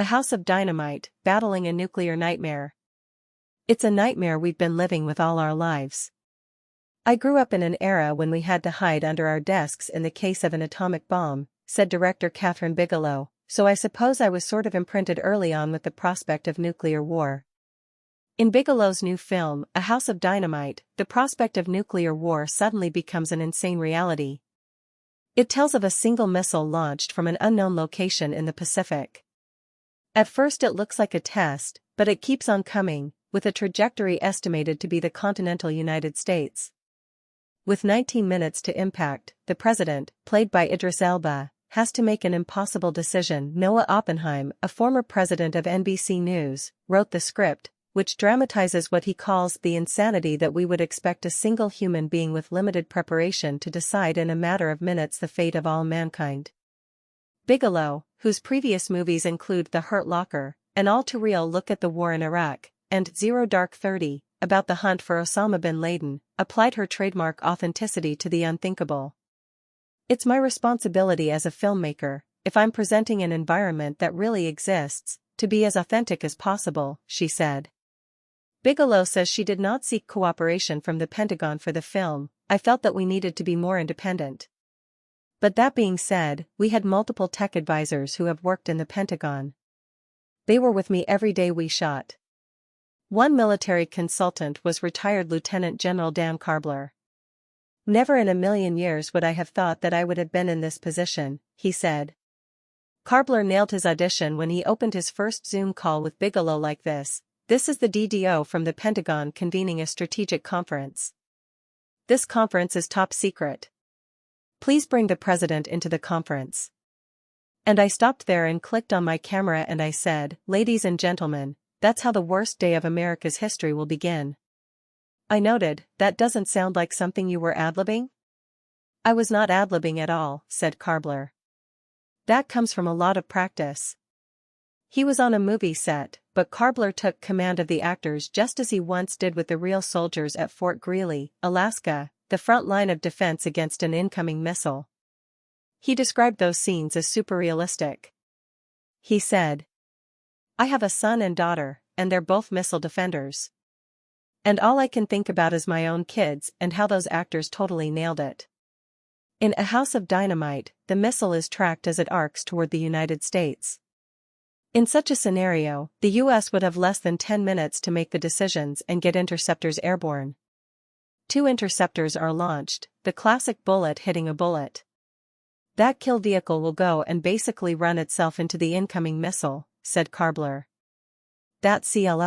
A House of Dynamite, battling a nuclear nightmare. It's a nightmare we've been living with all our lives. I grew up in an era when we had to hide under our desks in the case of an atomic bomb, said director Kathryn Bigelow, so I suppose I was sort of imprinted early on with the prospect of nuclear war. In Bigelow's new film, A House of Dynamite, the prospect of nuclear war suddenly becomes an insane reality. It tells of a single missile launched from an unknown location in the Pacific. At first it looks like a test, but it keeps on coming, with a trajectory estimated to be the continental United States. With 19 minutes to impact, the president, played by Idris Elba, has to make an impossible decision. Noah Oppenheim, a former president of NBC News, wrote the script, which dramatizes what he calls the insanity that we would expect a single human being with limited preparation to decide in a matter of minutes the fate of all mankind. Bigelow, whose previous movies include The Hurt Locker, an all-too-real look at the war in Iraq, and Zero Dark 30, about the hunt for Osama bin Laden, applied her trademark authenticity to the unthinkable. It's my responsibility as a filmmaker, if I'm presenting an environment that really exists, to be as authentic as possible, she said. Bigelow says she did not seek cooperation from the Pentagon for the film. I felt that we needed to be more independent. But that being said, we had multiple tech advisors who have worked in the Pentagon. They were with me every day we shot. One military consultant was retired Lieutenant General Dan Karbler. Never in a million years would I have thought that I would have been in this position, he said. Karbler nailed his audition when he opened his first Zoom call with Bigelow like this. This is the DDO from the Pentagon convening a strategic conference. This conference is top secret. Please bring the president into the conference. And I stopped there and clicked on my camera and I said, ladies and gentlemen, that's how the worst day of America's history will begin. I noted, that doesn't sound like something you were ad-libbing? I was not ad-libbing at all, said Karbler. That comes from a lot of practice. He was on a movie set, but Karbler took command of the actors just as he once did with the real soldiers at Fort Greely, Alaska, the front line of defense against an incoming missile. He described those scenes as super realistic. He said, I have a son and daughter, and they're both missile defenders. And all I can think about is my own kids and how those actors totally nailed it. In A House of Dynamite, the missile is tracked as it arcs toward the United States. In such a scenario, the U.S. would have less than 10 minutes to make the decisions and get interceptors airborne. 2 interceptors are launched, the classic bullet hitting a bullet. That kill vehicle will go and basically run itself into the incoming missile, said Karbler. That CLL.